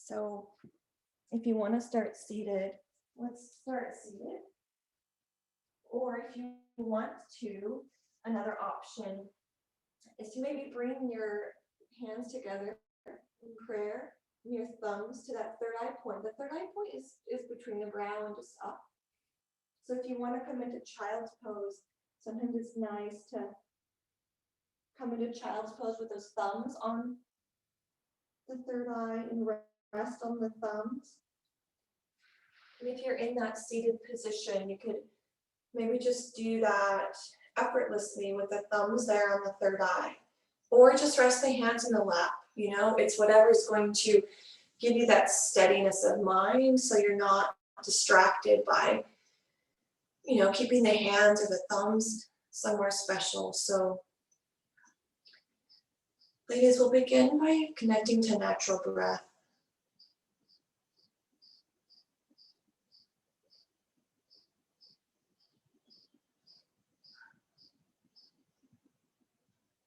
So if you want to start seated, let's start seated. Or if you want to, another option is to maybe bring your hands together in prayer, and your thumbs to that third eye point. The third eye point is between the brow and just up. So if you want to come into child's pose, sometimes it's nice to come into child's pose with those thumbs on the third eye and rest on the thumbs. And if you're in that seated position, you could maybe just do that effortlessly with the thumbs there on the third eye. Or just rest the hands in the lap. You know, it's whatever's going to give you that steadiness of mind so you're not distracted by, you know, keeping the hands or the thumbs somewhere special. So, ladies, we'll begin by connecting to natural breath.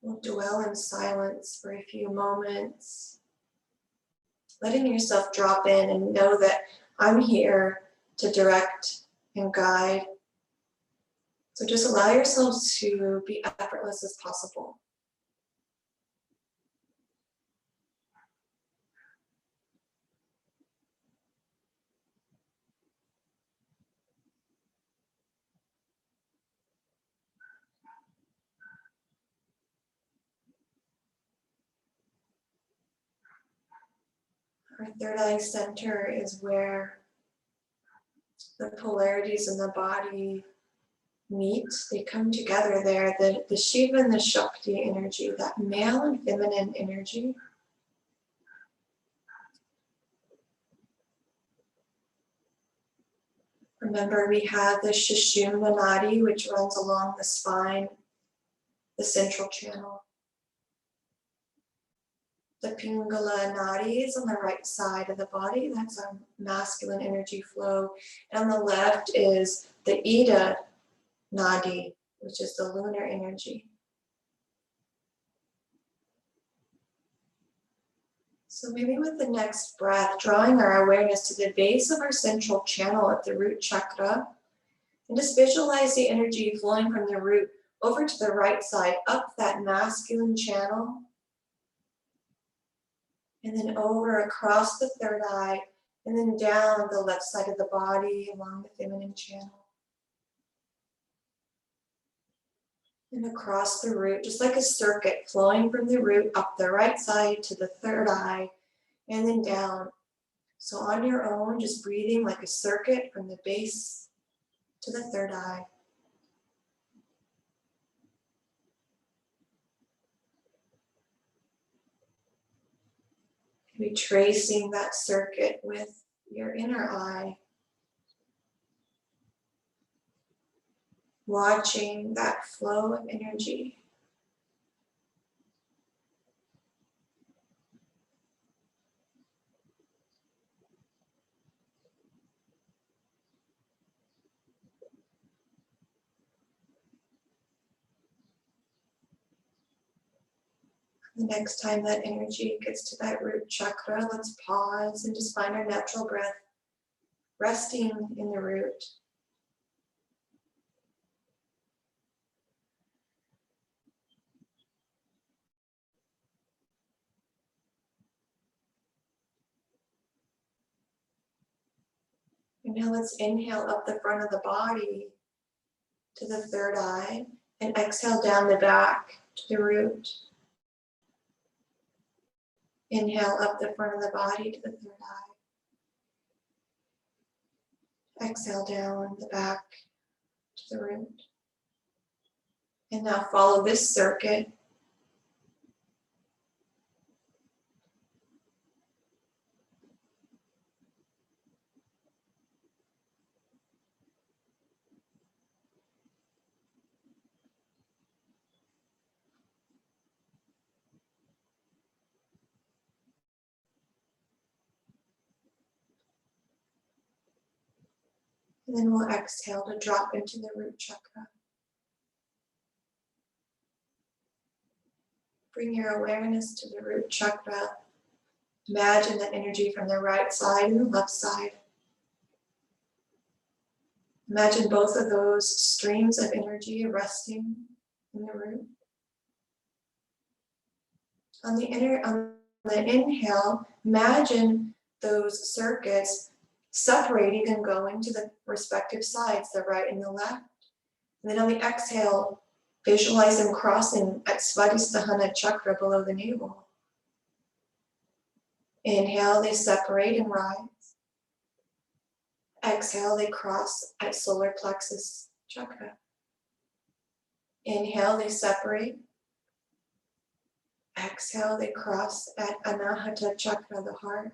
We'll dwell in silence for a few moments, letting yourself drop in and know that I'm here to direct and guide. So just allow yourselves to be effortless as possible. Our third eye center is where the polarities in the body meet. They come together there. The Shiva and the Shakti energy, that male and feminine energy. Remember, we have the Sushumna Nadi, which runs along the spine, the central channel. The Pingala Nadi is on the right side of the body. That's our masculine energy flow. And on the left is the Ida Nadi, which is the lunar energy. So maybe with the next breath, drawing our awareness to the base of our central channel at the root chakra, and just visualize the energy flowing from the root over to the right side, up that masculine channel, and then over across the third eye, and then down the left side of the body along the feminine channel. And across the root, just like a circuit flowing from the root up the right side to the third eye, and then down. So on your own, just breathing like a circuit from the base to the third eye. Be tracing that circuit with your inner eye. Watching that flow of energy. The next time that energy gets to that root chakra, let's pause and just find our natural breath, resting in the root. And now let's inhale up the front of the body to the third eye and exhale down the back to the root. Inhale up the front of the body to the third eye. Exhale down the back to the root. And now follow this circuit. And then we'll exhale to drop into the root chakra. Bring your awareness to the root chakra Imagine that energy from the right side and the left side. Imagine both of those streams of energy resting in the root. On the inhale, imagine those circuits separating and going to the respective sides, the right and the left. And then on the exhale, visualize them crossing at swadhisthana chakra below the navel. Inhale, they separate and rise. Exhale, they cross at solar plexus chakra. Inhale, they separate. Exhale, they cross at anahata chakra, the heart.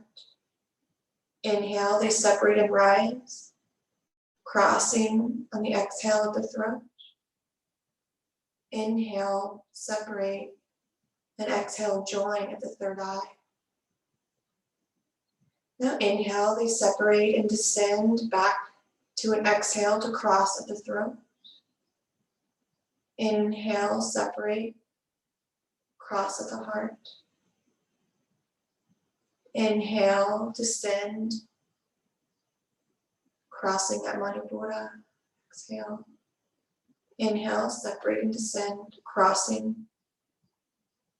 Inhale, they separate and rise, crossing on the exhale at the throat. Inhale, separate, and exhale, join at the third eye. Now inhale, they separate and descend back to an exhale to cross at the throat. Inhale, separate, cross at the heart. Inhale, descend, crossing at Manipura. Exhale. Inhale, separate and descend, crossing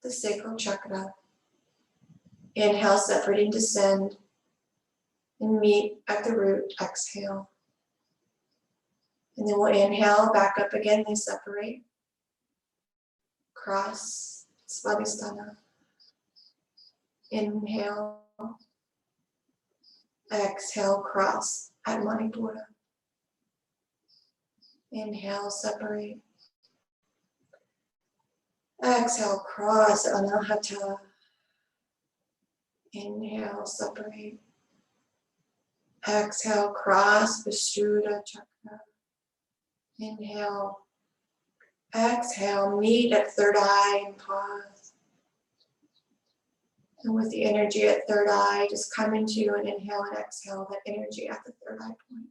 the sacral chakra. Inhale, separate and descend, and meet at the root. Exhale. And then we'll inhale, back up again, they separate. Cross, Swadhisthana. Inhale. Exhale, cross at Manipura. Inhale, separate. Exhale, cross at Anahata. Inhale, separate. Exhale, cross Vishuddha chakra. Inhale. Exhale, meet at third eye and pause. And with the energy at third eye, just come into an inhale and exhale that energy at the third eye point.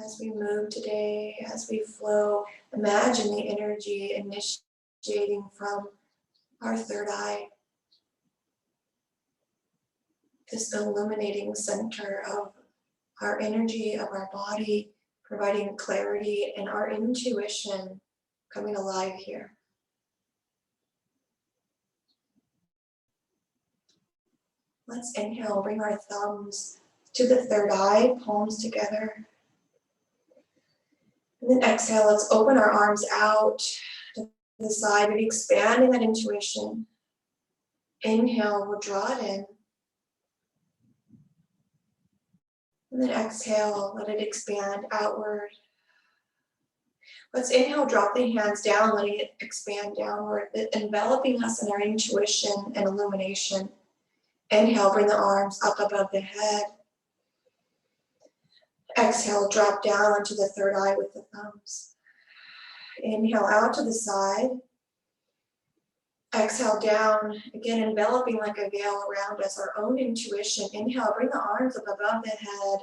As we move today, as we flow, imagine the energy initiating from our third eye. This illuminating center of our energy, of our body, providing clarity and our intuition coming alive here. Let's inhale, bring our thumbs to the third eye, palms together. And then exhale, let's open our arms out to the side, maybe expanding that intuition. Inhale, we'll draw it in. And then exhale, let it expand outward. Let's inhale, drop the hands down, letting it expand downward, enveloping us in our intuition and illumination. Inhale, bring the arms up above the head. Exhale, drop down onto the third eye with the thumbs. Inhale out to the side. Exhale down, again enveloping like a veil around us, our own intuition. Inhale, bring the arms up above the head.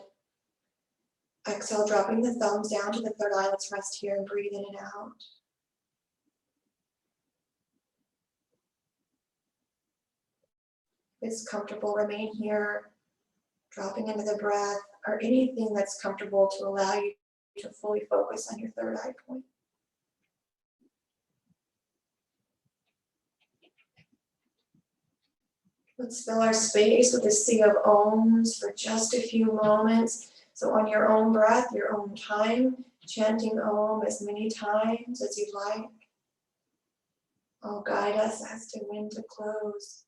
Exhale, dropping the thumbs down to the third eye. Let's rest here and breathe in and out. If it's comfortable, remain here, dropping into the breath, or anything that's comfortable to allow you to fully focus on your third eye point. Let's fill our space with a sea of ohms for just a few moments. So on your own breath, your own time, chanting om as many times as you'd like. I'll guide us as to when to close.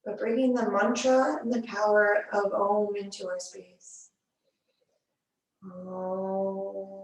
But bringing the mantra and the power of om into our space. Om.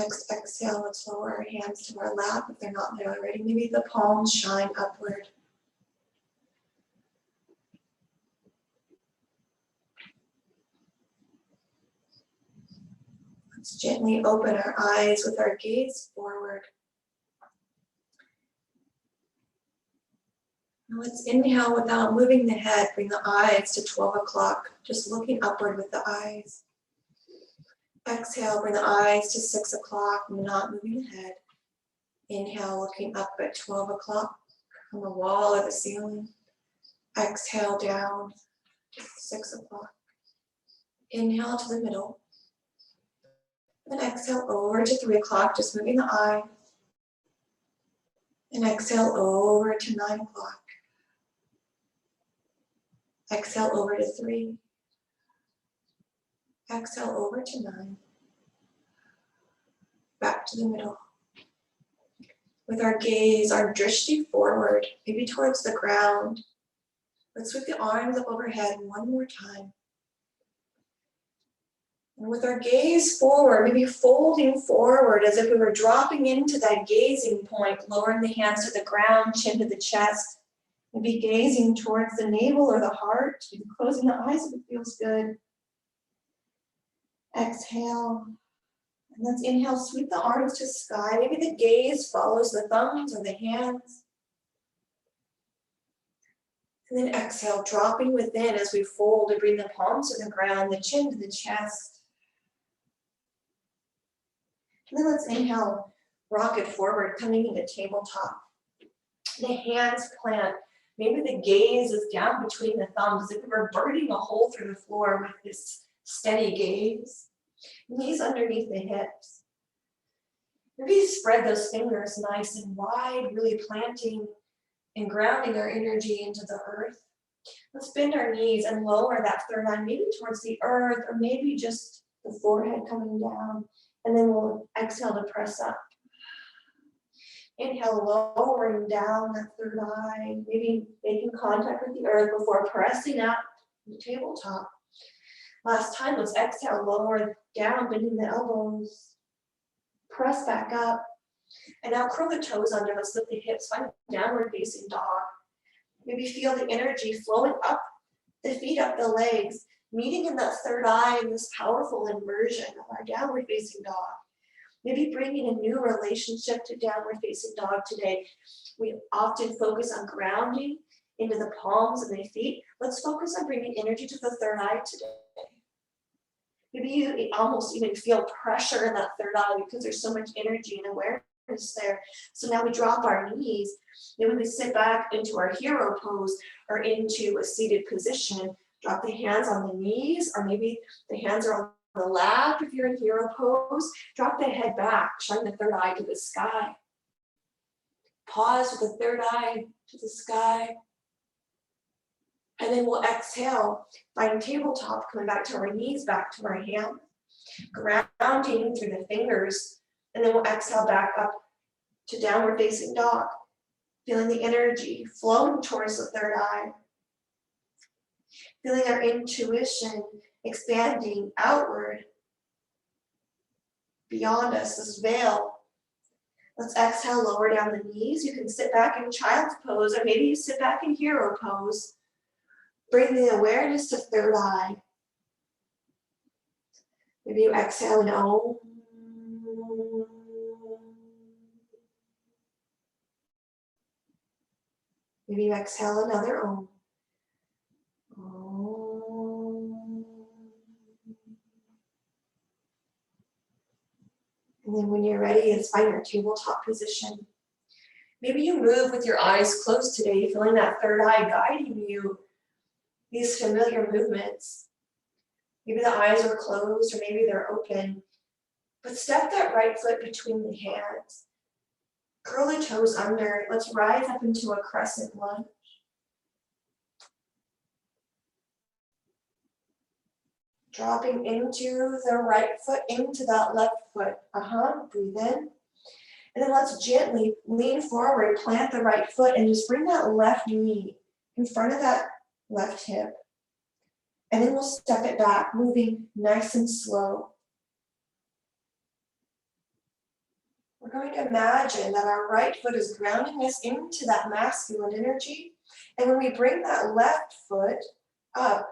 Next exhale, let's lower our hands to our lap if they're not there already. Maybe the palms shine upward. Let's gently open our eyes with our gaze forward. Now let's inhale without moving the head. Bring the eyes to 12 o'clock, just looking upward with the eyes. Exhale, bring the eyes to 6 o'clock, not moving the head. Inhale, looking up at 12 o'clock on the wall or the ceiling. Exhale down to 6 o'clock. Inhale to the middle. Then exhale over to 3 o'clock, just moving the eye. And exhale over to 9 o'clock. Exhale over to 3. Exhale over to 9. Back to the middle. With our gaze, our drishti forward, maybe towards the ground. Let's sweep the arms up overhead one more time. And with our gaze forward, maybe folding forward as if we were dropping into that gazing point, lowering the hands to the ground, chin to the chest. Maybe gazing towards the navel or the heart, maybe closing the eyes if it feels good. Exhale. And let's inhale, sweep the arms to sky. Maybe the gaze follows the thumbs or the hands. And then exhale, dropping within as we fold and bring the palms to the ground, the chin to the chest. And then let's inhale, rocket forward, coming into tabletop. The hands plant. Maybe the gaze is down between the thumbs, as if we were burning a hole through the floor with this steady gaze. Knees underneath the hips. Maybe spread those fingers nice and wide, really planting and grounding our energy into the earth. Let's bend our knees and lower that third eye, maybe towards the earth, or maybe just the forehead coming down. And then we'll exhale to press up. Inhale, lowering down that third eye, maybe making contact with the earth before pressing up the tabletop. Last time, let's exhale, lower down, bending the elbows. Press back up. And now curl the toes under, let's lift the hips, find downward facing dog. Maybe feel the energy flowing up the feet, up the legs, meeting in that third eye in this powerful immersion of our downward facing dog. Maybe bringing a new relationship to downward facing dog today. We often focus on grounding into the palms of the feet. Let's focus on bringing energy to the third eye today. Maybe you almost even feel pressure in that third eye because there's so much energy and awareness there. So now we drop our knees. Then we sit back into our hero pose or into a seated position. Drop the hands on the knees, or maybe the hands are on the lap if you're in hero pose. Drop the head back, shine the third eye to the sky. Pause with the third eye to the sky. And then we'll exhale, find tabletop, coming back to our knees, back to our hands. Grounding through the fingers. And then we'll exhale back up to downward facing dog. Feeling the energy flowing towards the third eye. Feeling our intuition expanding outward beyond us, this veil. Let's exhale, lower down the knees. You can sit back in child's pose, or maybe you sit back in hero pose. Bring the awareness to third eye. Maybe you exhale and Om. Maybe you exhale another Om. And then when you're ready, let's find your tabletop position. Maybe you move with your eyes closed today, feeling that third eye guiding you, these familiar movements. Maybe the eyes are closed, or maybe they're open. But step that right foot between the hands. Curl the toes under. Let's rise up into a crescent lunge. Dropping into the right foot, into that left foot. Breathe in. And then let's gently lean forward, plant the right foot, and just bring that left knee in front of that left hip. And then we'll step it back, moving nice and slow. we're going to imagine that our right foot is grounding us into that masculine energy. And when we bring that left foot up,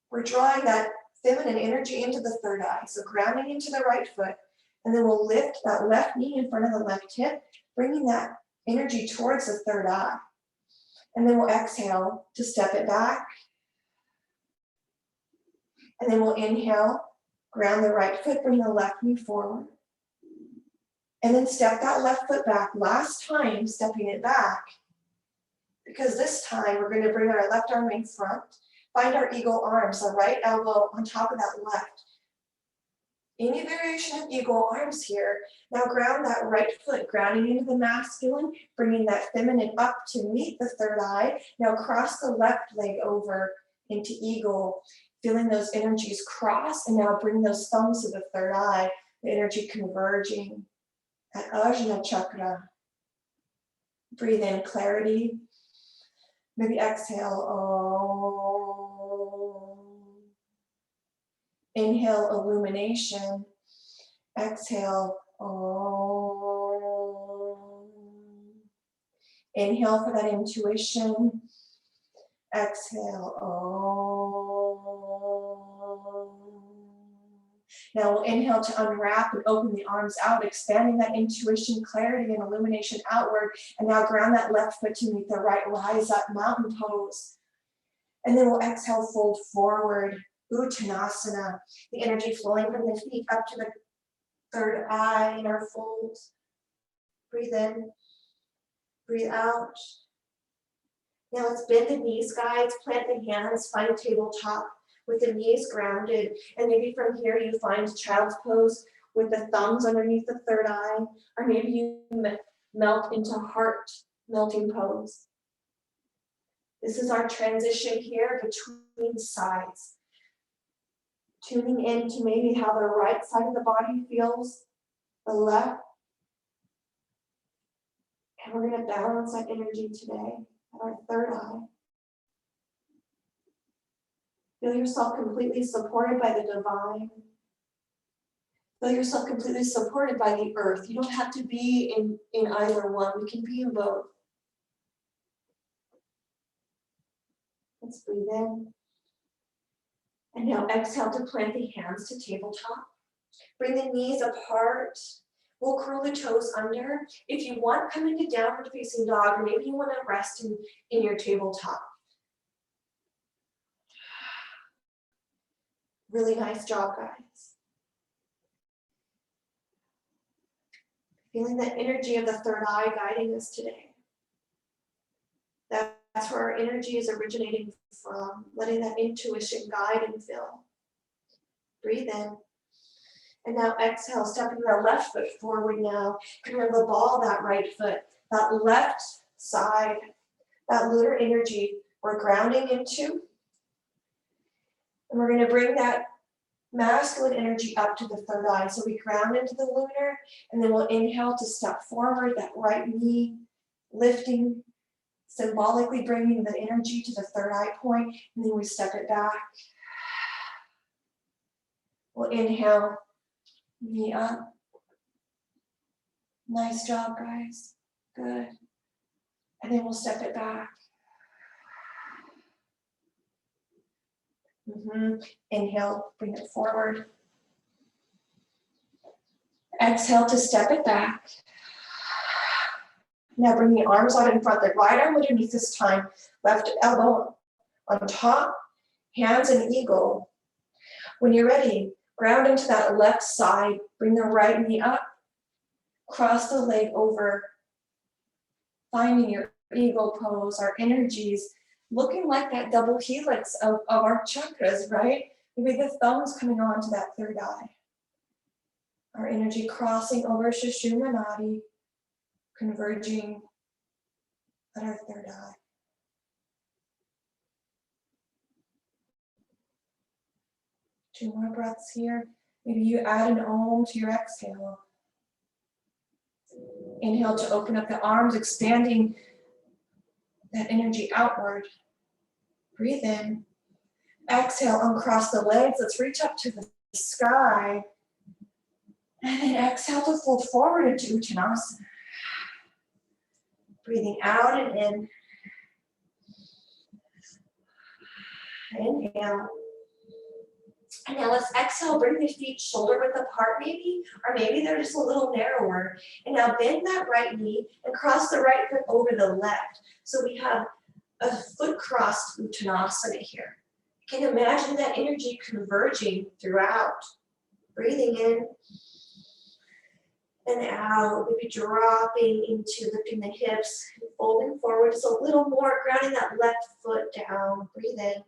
we're drawing that feminine energy into the third eye. So grounding into the right foot, and then we'll lift that left knee in front of the left hip, bringing that energy towards the third eye. And then we'll exhale to step it back. And then we'll inhale, ground the right foot, bring the left knee forward. And then step that left foot back. Last time, stepping it back. Because this time, we're going to bring our left arm in front. Find our eagle arms, the right elbow on top of that left. Any variation of eagle arms here. Now ground that right foot, grounding into the masculine, bringing that feminine up to meet the third eye. Now cross the left leg over into eagle, feeling those energies cross, and now bring those thumbs to the third eye, the energy converging at Untitled Chapter. Breathe in clarity. Maybe exhale. Inhale, illumination. Exhale. Inhale for that intuition. Exhale. Now we'll inhale to unwrap and open the arms out, expanding that intuition, clarity, and illumination outward. And now ground that left foot to meet the right, rise up, mountain pose. And then we'll exhale, fold forward, uttanasana. The energy flowing from the feet up to the third eye in our fold. Breathe in, breathe out. Now let's bend the knees, guys, plant the hands, find a tabletop with the knees grounded. And maybe from here you find child's pose with the thumbs underneath the third eye, or maybe you melt into heart melting pose. This is our transition here between sides. Tuning into maybe how the right side of the body feels, the left. And we're going to balance that energy today at our third eye. Feel yourself completely supported by the divine. Feel yourself completely supported by the earth. You don't have to be in either one. We can be in both. Let's breathe in. And now exhale to plant the hands to tabletop. Bring the knees apart. We'll curl the toes under. If you want, come into downward facing dog, or maybe you want to rest in your tabletop. Really nice job, guys. Feeling the energy of the third eye guiding us today. That's where our energy is originating from, letting that intuition guide and fill. Breathe in. And now exhale, stepping the left foot forward now. Remember the ball, that right foot, that left side, that lunar energy we're grounding into. And we're going to bring that masculine energy up to the third eye. So we ground into the lunar, and then we'll inhale to step forward, that right knee lifting, symbolically bringing the energy to the third eye point, and then we step it back. We'll inhale, knee up. Nice job, guys. Good. And then we'll step it back. Inhale, bring it forward. Exhale to step it back. Now bring the arms out in front, the right arm underneath this time, left elbow on top, hands in eagle. When you're ready, ground into that left side, bring the right knee up, cross the leg over, finding your eagle pose, our energies, looking like that double helix of our chakras, right? Maybe the thumbs coming on to that third eye. Our energy crossing over Sushumna Nadi, converging at our third eye. Two more breaths here. Maybe you add an om to your exhale. Inhale to open up the arms, expanding that energy outward. Breathe in. Exhale, uncross the legs. Let's reach up to the sky. And then exhale to fold forward into uttanasana. Breathing out and in. Inhale. And now let's exhale, bring the feet shoulder width apart maybe, or maybe they're just a little narrower. And now bend that right knee and cross the right foot over the left. So we have a foot crossed uttanasana here. You can imagine that energy converging throughout. Breathing in and out, maybe dropping into lifting the hips, folding forward just a little more, grounding that left foot down. Breathe in.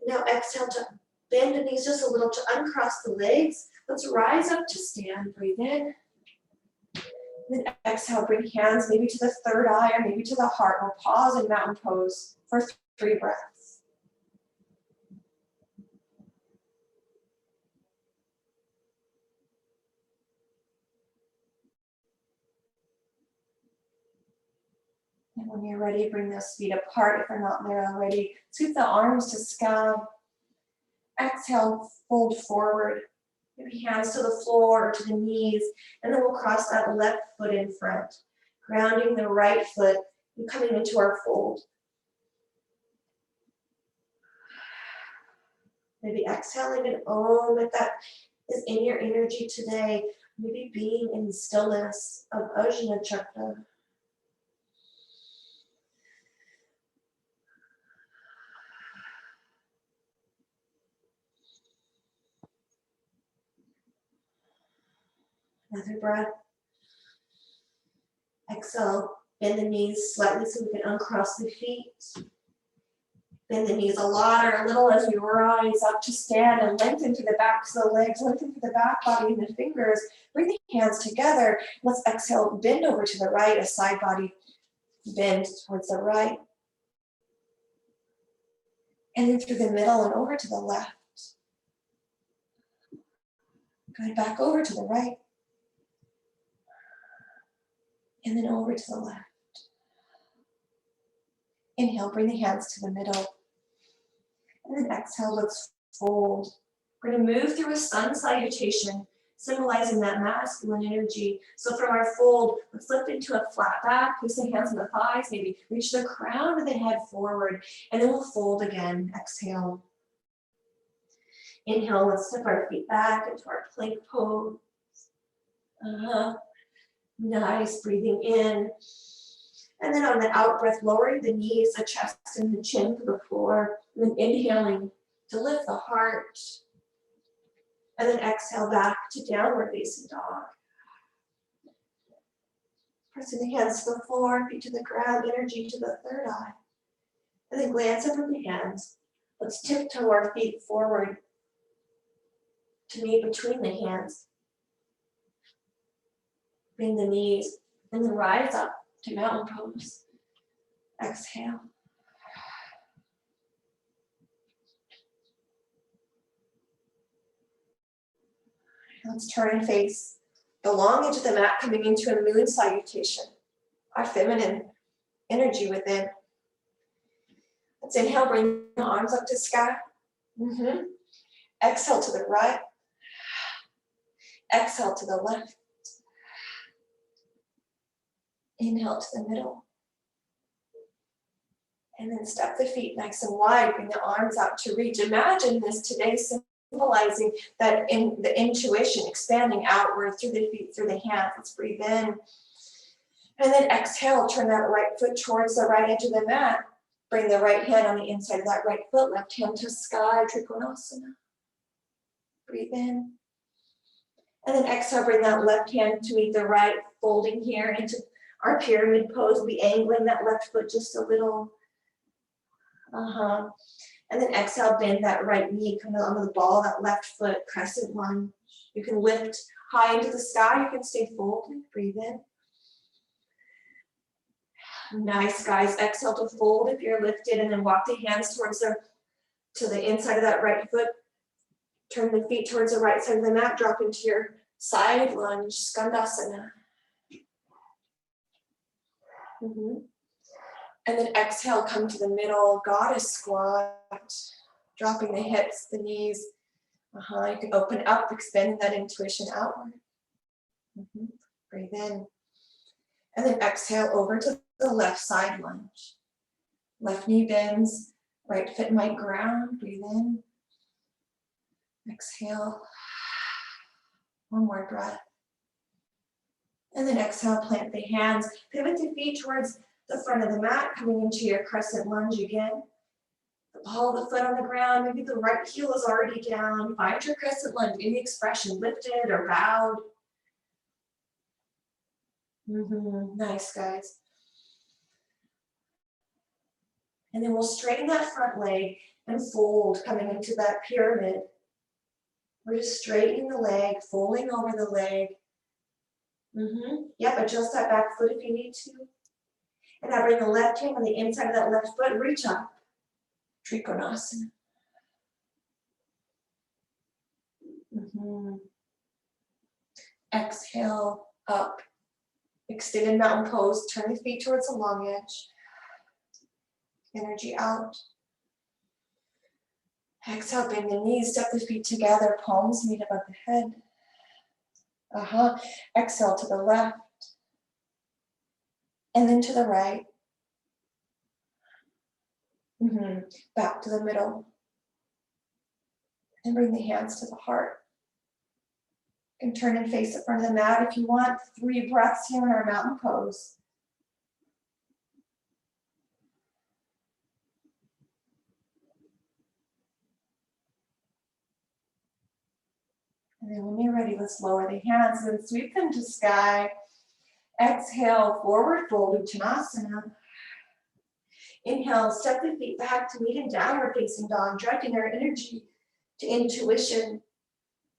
Now exhale to bend the knees just a little to uncross the legs. Let's rise up to stand. Breathe in. Then exhale, bring hands maybe to the third eye or maybe to the heart. We'll pause in mountain pose for 3 breaths. And when you're ready, bring those feet apart if they're not there already. Scoop the arms to sky. Exhale, fold forward. Maybe hands to the floor or to the knees. And then we'll cross that left foot in front. Grounding the right foot and coming into our fold. Maybe exhaling an om if that is in your energy today. Maybe being in the stillness of Untitled Chapter. Another breath. Exhale, bend the knees slightly so we can uncross the feet. Bend the knees a lot or a little as we rise up to stand and lengthen through the backs of the legs, lengthen through the back body and the fingers. Bring the hands together. Let's exhale, bend over to the right, a side body bend towards the right. And then through the middle and over to the left. Good, back over to the right. And then over to the left. Inhale, bring the hands to the middle. And then exhale, let's fold. We're going to move through a sun salutation, symbolizing that masculine energy. So from our fold, let's lift into a flat back, place the hands on the thighs, maybe reach the crown of the head forward, and then we'll fold again. Exhale. Inhale, let's step our feet back into our plank pose. Nice, breathing in. And then on the out breath, lowering the knees, the chest, and the chin to the floor. And then inhaling to lift the heart. And then exhale back to downward facing dog. Pressing the hands to the floor, feet to the ground, energy to the third eye. And then glance up at the hands. Let's tiptoe our feet forward to meet between the hands. Bring the knees and then rise up to mountain pose. Exhale. Let's turn and face the long edge of the mat, coming into a moon salutation, our feminine energy within. Let's inhale, bring the arms up to sky. Exhale to the right. Exhale to the left. Inhale to the middle. And then step the feet nice and wide, bring the arms out to reach. Imagine this today symbolizing that in the intuition, expanding outward through the feet, through the hands. Let's breathe in. And then exhale, turn that right foot towards the right edge of the mat. Bring the right hand on the inside of that right foot, left hand to sky, trikonasana. Breathe in. And then exhale, bring that left hand to meet the right, folding here into our pyramid pose. We'll be angling that left foot just a little. And then exhale, bend that right knee, come onto the ball of that left foot, crescent lunge. You can lift high into the sky, you can stay folded, breathe in. Nice, guys, exhale to fold if you're lifted, and then walk the hands towards to the inside of that right foot. Turn the feet towards the right side of the mat, drop into your side lunge, skandasana. And then exhale, come to the middle, goddess squat. Dropping the hips, the knees, You can open up, expanding that intuition outward. Breathe in. And then exhale over to the left side lunge. Left knee bends, right foot might ground. Breathe in. Exhale. One more breath. And then exhale, plant the hands. Pivot the feet towards the front of the mat, coming into your crescent lunge again. The ball of the foot on the ground, maybe the right heel is already down. Find your crescent lunge, any expression, lifted or bowed. Nice, guys. And then we'll straighten that front leg and fold, coming into that pyramid. We're just straightening the leg, folding over the leg. Yep, adjust that back foot if you need to. And now bring the left hand on the inside of that left foot, reach up. Trikonasana. Exhale, up. Extended mountain pose, turn the feet towards the long edge. Energy out. Exhale, bend the knees, step the feet together, palms meet above the head. Exhale to the left. And then to the right. Back to the middle. And bring the hands to the heart. You can turn and face the front of the mat if you want. 3 breaths here in our mountain pose. And then when you're ready, let's lower the hands and sweep them to sky. Exhale, forward fold, uttanasana. Inhale, step the feet back to meet in downward facing dog, directing our energy to intuition,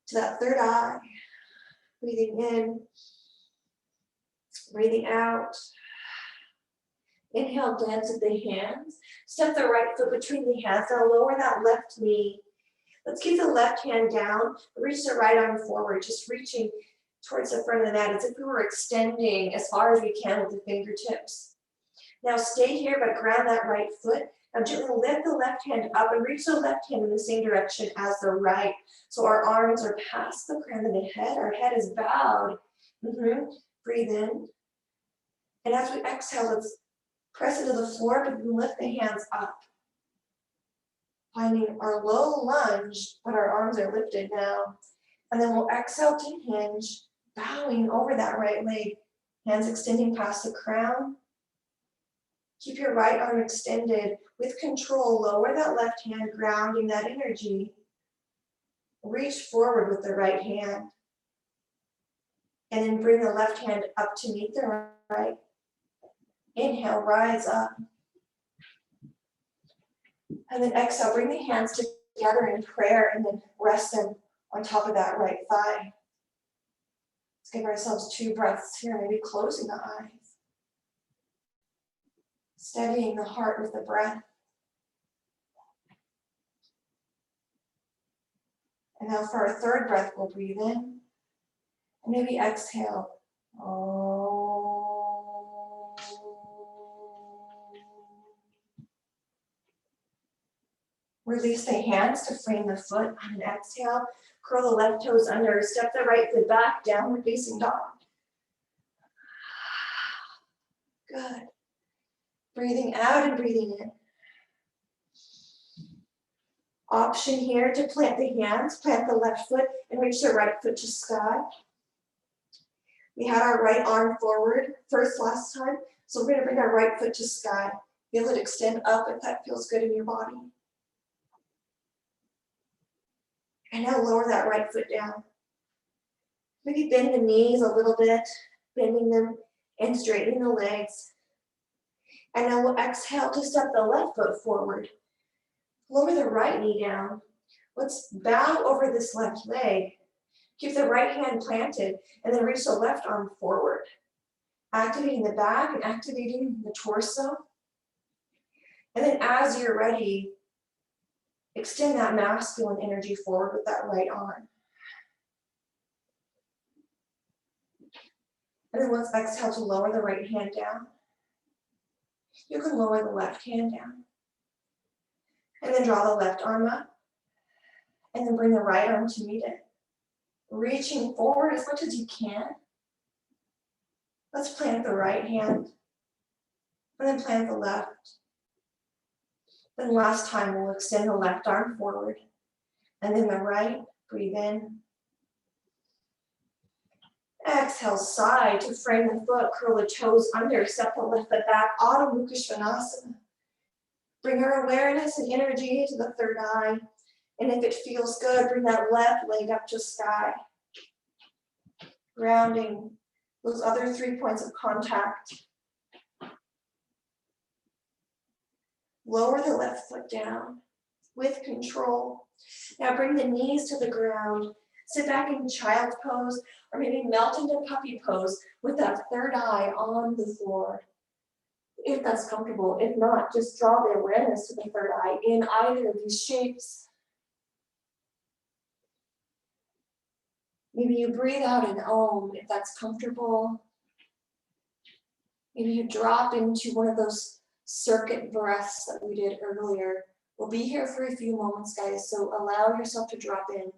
to that third eye. Breathing in, breathing out. Inhale, dance with the hands. Step the right foot between the hands. Now lower that left knee. Let's keep the left hand down. Reach the right arm forward, just reaching towards the front of the mat as if we were extending as far as we can with the fingertips. Now stay here, but ground that right foot. Now gently lift the left hand up and reach the left hand in the same direction as the right. So our arms are past the crown of the head. Our head is bowed. Breathe in. And as we exhale, let's press into the floor, but then lift the hands up. Finding our low lunge, but our arms are lifted now. And then we'll exhale to hinge, bowing over that right leg. Hands extending past the crown. Keep your right arm extended. With control, lower that left hand, grounding that energy. Reach forward with the right hand. And then bring the left hand up to meet the right. Inhale, rise up. And then exhale, bring the hands together in prayer and then rest them on top of that right thigh. Let's give ourselves 2 breaths here, maybe closing the eyes. Steadying the heart with the breath. And now for our 3rd breath, we'll breathe in. And maybe exhale. Release the hands to frame the foot on an exhale. Curl the left toes under. Step the right foot back, downward facing dog. Good. Breathing out and breathing in. Option here to plant the hands, plant the left foot, and reach the right foot to sky. We had our right arm forward first last time, so we're going to bring our right foot to sky. Feel it extend up if that feels good in your body. And now lower that right foot down. Maybe bend the knees a little bit, bending them and straightening the legs. And now we'll exhale to step the left foot forward. Lower the right knee down. Let's bow over this left leg. Keep the right hand planted and then reach the left arm forward. Activating the back and activating the torso. And then as you're ready, extend that masculine energy forward with that right arm. And then let's exhale to lower the right hand down. You can lower the left hand down. And then draw the left arm up. And then bring the right arm to meet it. Reaching forward as much as you can. Let's plant the right hand. And then plant the left. Then last time we'll extend the left arm forward. And then the right, breathe in. Exhale, side to frame the foot, curl the toes under, step the left foot back, Adho Mukha Svanasana. Bring our awareness and energy to the third eye. And if it feels good, bring that left leg up to sky. Grounding those other 3 points of contact. Lower the left foot down with control. Now bring the knees to the ground. Sit back in child's pose, or maybe melt into puppy pose with that third eye on the floor. If that's comfortable. If not, just draw the awareness to the third eye in either of these shapes. Maybe you breathe out an Om if that's comfortable. Maybe you drop into one of those circuit breaths that we did earlier. We'll be here for a few moments, guys, so allow yourself to drop in.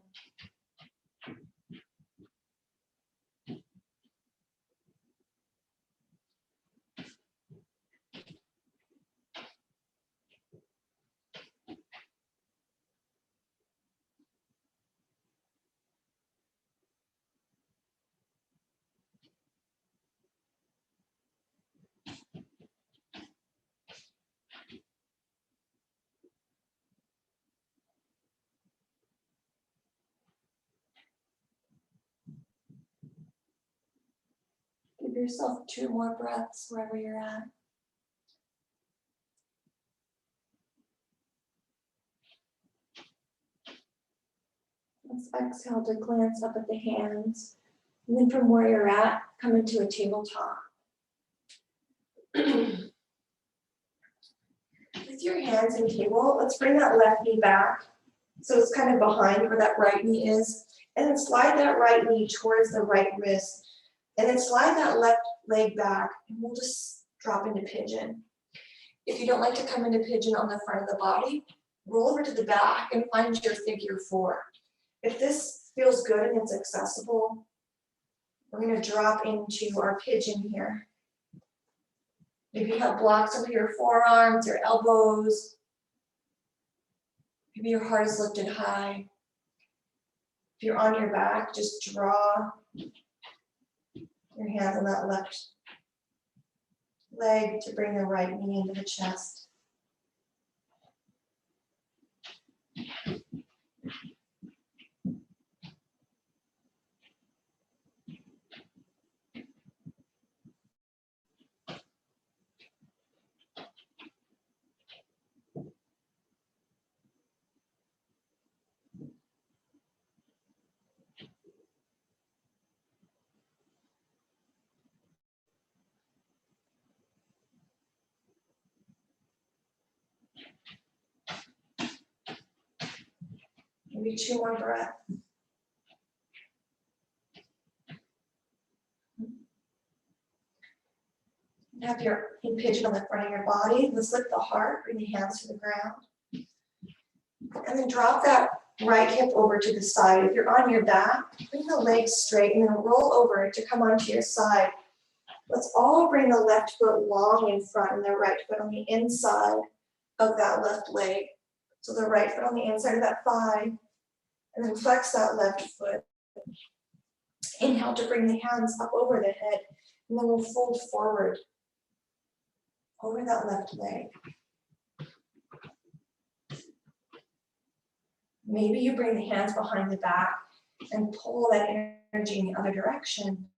Give yourself 2 more breaths wherever you're at. Let's exhale to glance up at the hands. And then from where you're at, come into a tabletop. With your hands in table, let's bring that left knee back. So it's kind of behind where that right knee is. And then slide that right knee towards the right wrist. And then slide that left leg back. And we'll just drop into pigeon. If you don't like to come into pigeon on the front of the body, roll over to the back and find your figure 4. If this feels good and it's accessible, we're going to drop into our pigeon here. Maybe you have blocks over your forearms, your elbows. Maybe your heart is lifted high. If you're on your back, just draw your hands on that left leg to bring the right knee into the chest. Maybe 2 more breaths. Have your pigeon on the front of your body. Let's lift the heart, bring the hands to the ground. And then drop that right hip over to the side. If you're on your back, bring the legs straight and then roll over to come onto your side. Let's all bring the left foot long in front and the right foot on the inside of that left leg. So the right foot on the inside of that thigh. And then flex that left foot. Inhale to bring the hands up over the head. And then we'll fold forward over that left leg. Maybe you bring the hands behind the back and pull that energy in the other direction.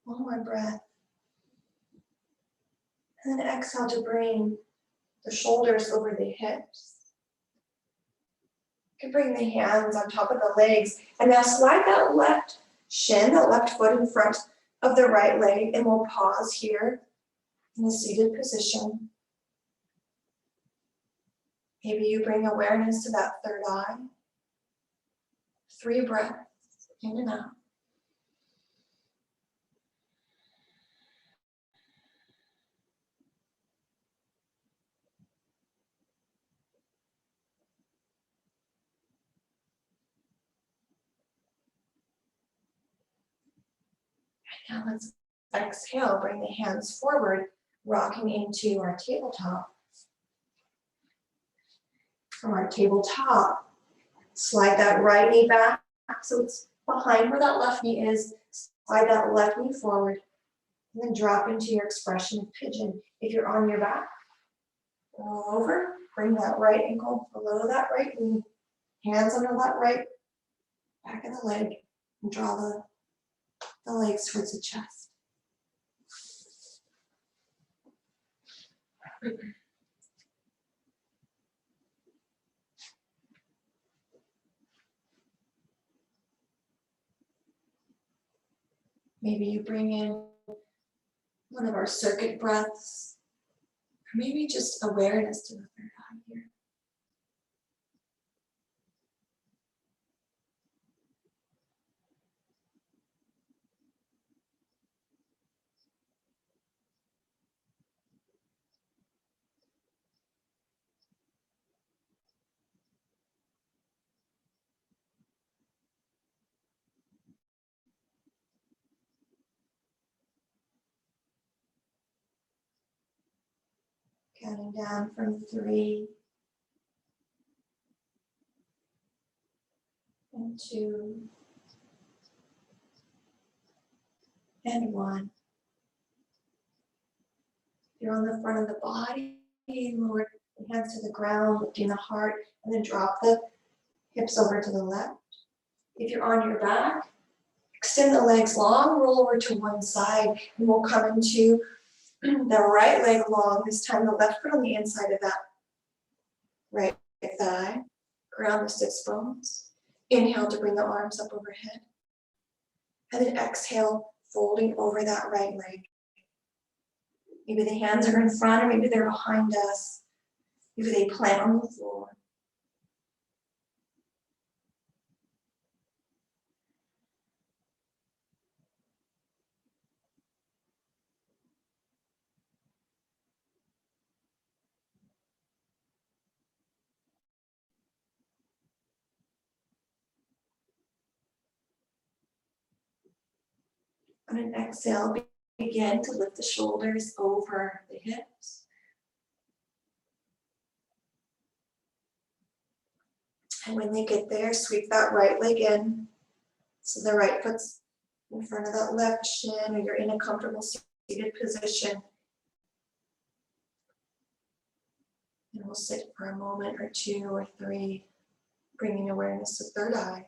One more breath. And then exhale to bring the shoulders over the hips. You can bring the hands on top of the legs. And now slide that left shin, that left foot in front of the right leg. And we'll pause here in a seated position. Maybe you bring awareness to that third eye. 3 breaths in and out. Now let's exhale, bring the hands forward, rocking into our tabletop. From our tabletop, slide that right knee back so it's behind where that left knee is. Slide that left knee forward and then drop into your expression of pigeon. If you're on your back, roll over, bring that right ankle below that right knee, hands under that right back of the leg, and draw the legs towards the chest. Maybe you bring in one of our circuit breaths, or maybe just awareness to the third eye here. Counting down from 3 and 2 and 1. You're on the front of the body, lower the hands to the ground, lifting the heart, and then drop the hips over to the left. If you're on your back, extend the legs long, roll over to one side, and we'll come into the right leg long, this time the left foot on the inside of that right thigh. Ground the sits bones. Inhale to bring the arms up overhead. And then exhale, folding over that right leg. Maybe the hands are in front or maybe they're behind us. Maybe they plant on the floor. On an exhale, begin to lift the shoulders over the hips. And when they get there, sweep that right leg in. So the right foot's in front of that left shin, or you're in a comfortable seated position. And we'll sit for a moment or 2 or 3, bringing awareness to third eye.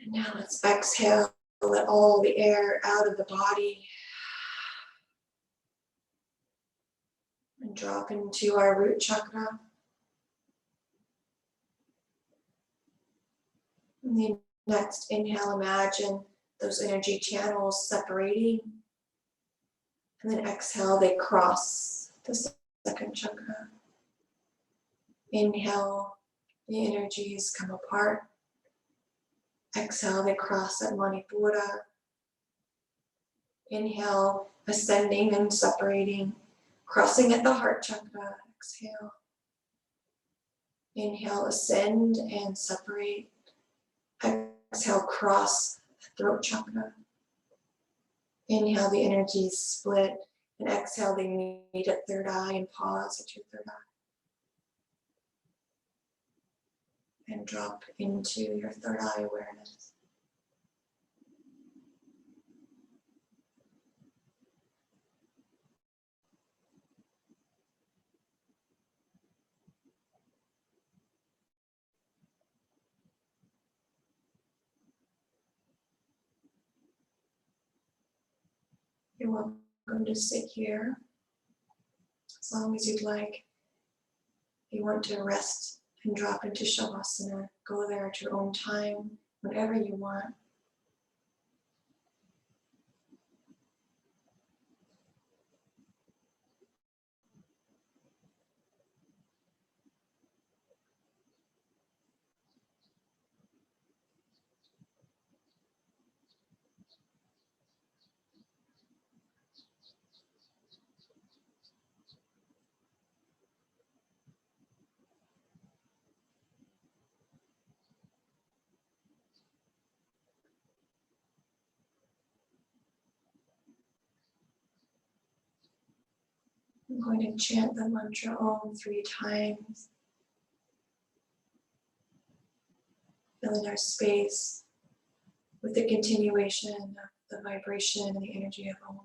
And now let's exhale, let all the air out of the body. And drop into our root chakra. And the next inhale, imagine those energy channels separating. And then exhale, they cross the second chakra. Inhale, the energies come apart. Exhale, they cross at Manipura. Inhale, ascending and separating, crossing at the heart chakra. Exhale. Inhale, ascend and separate. Exhale, cross the throat chakra. Inhale, the energies split. And exhale, they meet at third eye and pause at your third eye. And drop into your third eye awareness. You're welcome to sit here as long as you'd like. If you want to rest and drop into Shavasana. Go there at your own time, whenever you want. I'm going to chant the mantra Om 3 times, filling our space with the continuation of the vibration and the energy of Om.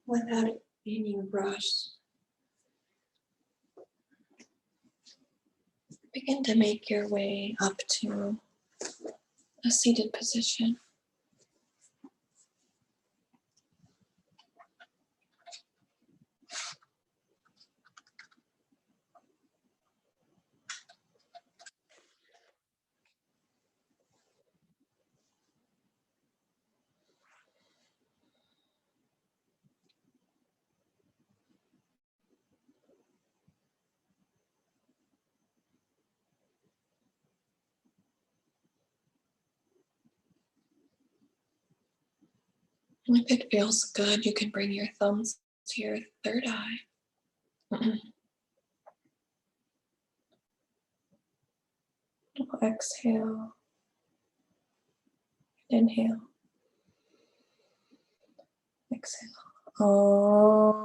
without any rush. Begin to make your way up to a seated position. If it feels good, you can bring your thumbs to your third eye. Exhale. Inhale. Exhale. Om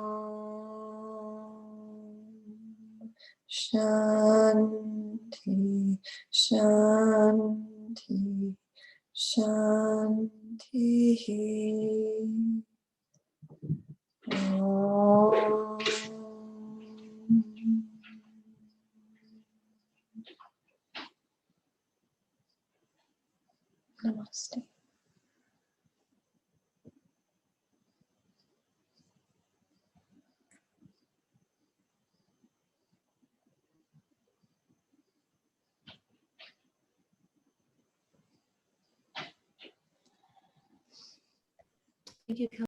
Shanti, Shanti, Shanti. Om. Namaste. Thank you.